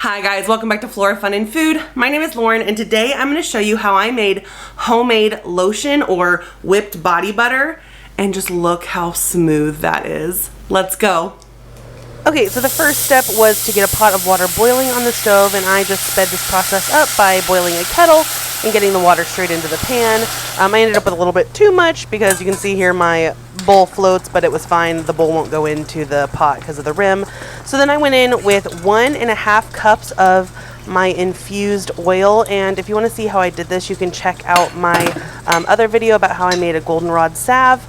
Hi guys, welcome back to Flora Fun and Food. My name is Lauren and today I'm going to show you how I made homemade lotion or whipped body butter, and just look how smooth that is. Let's go. Okay, so the first step was to get a pot of water boiling on the stove, and I just sped this process up by boiling a kettle and getting the water straight into the pan. I ended up with a little bit too much because you can see here my bowl floats, but it was fine. The bowl won't go into the pot because of the rim. So then I went in with 1.5 cups of my infused oil, and if you want to see how I did this, you can check out my other video about how I made a goldenrod salve.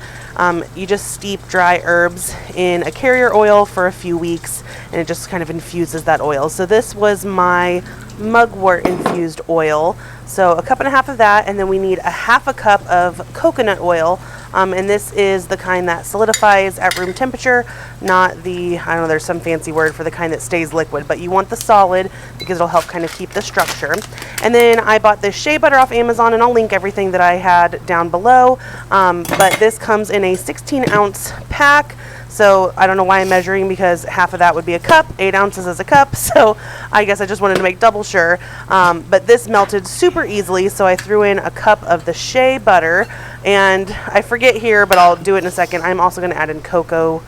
You just steep dry herbs in a carrier oil for a few weeks, and it just kind of infuses that oil. So this was my Mugwort infused oil. So 1.5 cups of that, and then we need 1/2 cup of coconut oil. And this is the kind that solidifies at room temperature, not the, I don't know, there's some fancy word for the kind that stays liquid, but you want the solid because it'll help kind of keep the structure. And then I bought this Shea Butter off Amazon, and I'll link everything that I had down below. But this comes in a 16-ounce pack. So I don't know why I'm measuring, because half of that would be a cup, 8 ounces is a cup. So I guess I just wanted to make double sure. But this melted super easily, so I threw in 1 cup of the Shea Butter. And I forget here, but I'll do it in a second, I'm also going to add in cocoa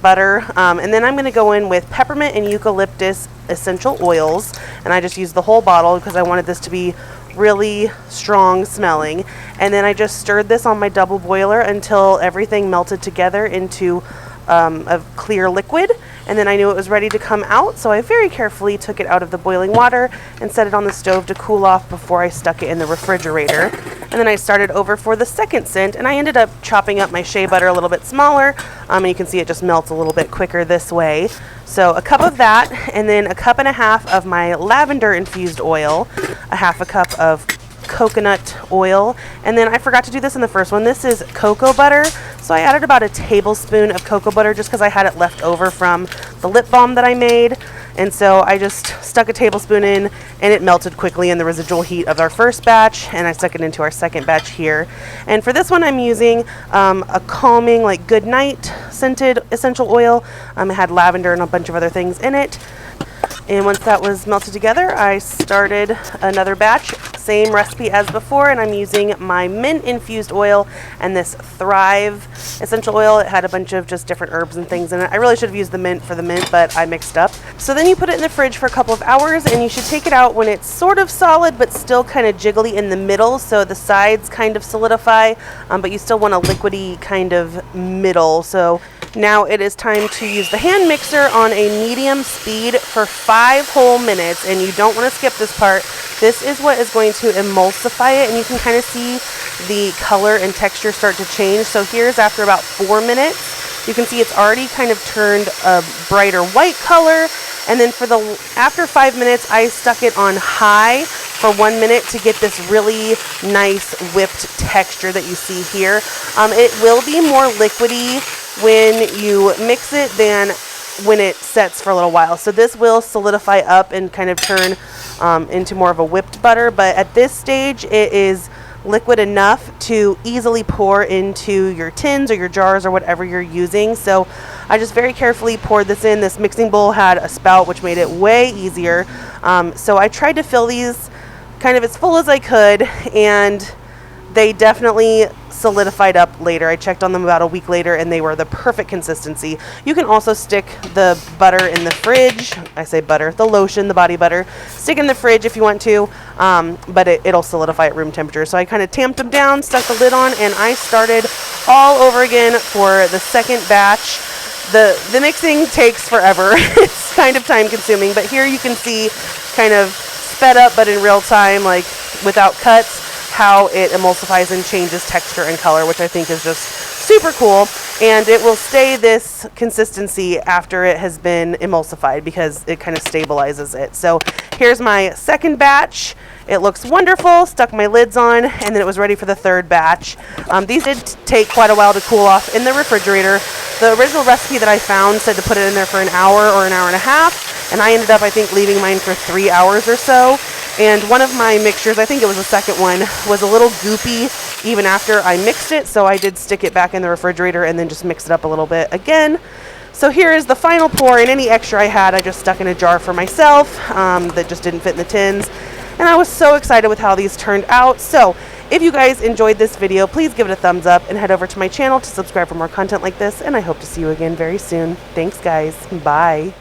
butter. And then I'm going to go in with peppermint and eucalyptus essential oils. And I just used the whole bottle because I wanted this to be really strong smelling. And then I just stirred this on my double boiler until everything melted together into a clear liquid, and then I knew it was ready to come out, so I very carefully took it out of the boiling water and set it on the stove to cool off before I stuck it in the refrigerator. And then I started over for the second scent, and I ended up chopping up my shea butter a little bit smaller, and you can see it just melts a little bit quicker this way. So 1 cup of that, and then 1.5 cups of my lavender infused oil, 1/2 cup of coconut oil, and then I forgot to do this in the first one. This is cocoa butter, so I added about 1 tablespoon of cocoa butter just because I had it left over from the lip balm that I made. And so I just stuck 1 tablespoon in, and it melted quickly in the residual heat of our first batch, and I stuck it into our second batch here. And for this one I'm using a calming, like good night scented essential oil. It had lavender and a bunch of other things in it. And once that was melted together, I started another batch, same recipe as before, and I'm using my mint infused oil and this Thrive essential oil. It had a bunch of just different herbs and things in it. I really should have used the mint for the mint, but I mixed up. So then you put it in the fridge for a couple of hours, and you should take it out when it's sort of solid but still kind of jiggly in the middle, so the sides kind of solidify, but you still want a liquidy kind of middle. So now it is time to use the hand mixer on a medium speed for 5 whole minutes, and you don't want to skip this part. This is what is going to emulsify it, and you can kind of see the color and texture start to change. So here's after about 4 minutes. You can see it's already kind of turned a brighter white color. And then for after 5 minutes, I stuck it on high for 1 minute to get this really nice whipped texture that you see here. It will be more liquidy when you mix it than when it sets for a little while. So this will solidify up and kind of turn into more of a whipped butter, but at this stage it is liquid enough to easily pour into your tins or your jars or whatever you're using. So I just very carefully poured this in. This mixing bowl had a spout, which made it way easier. So I tried to fill these kind of as full as I could, and they definitely solidified up later. I checked on them about a week later, and they were the perfect consistency. You can also stick the butter in the fridge. I say butter, the lotion, the body butter. Stick in the fridge if you want to, but it'll solidify at room temperature. So I kind of tamped them down, stuck the lid on, and I started all over again for the second batch. The mixing takes forever. It's kind of time consuming, but here you can see kind of sped up, but in real time, like without cuts, how it emulsifies and changes texture and color, which I think is just super cool. And it will stay this consistency after it has been emulsified because it kind of stabilizes it. So here's my second batch. It looks wonderful. Stuck my lids on, and then it was ready for the third batch. These did take quite a while to cool off in the refrigerator. The original recipe that I found said to put it in there for an hour or an hour and a half, and I ended up, I think, leaving mine for 3 hours or so. And one of my mixtures, I think it was the second one, was a little goopy even after I mixed it, so I did stick it back in the refrigerator and then just mix it up a little bit again. So here is the final pour, and any extra I had I just stuck in a jar for myself that just didn't fit in the tins. And I was so excited with how these turned out. So if you guys enjoyed this video, please give it a thumbs up and head over to my channel to subscribe for more content like this, and I hope to see you again very soon. Thanks guys, bye.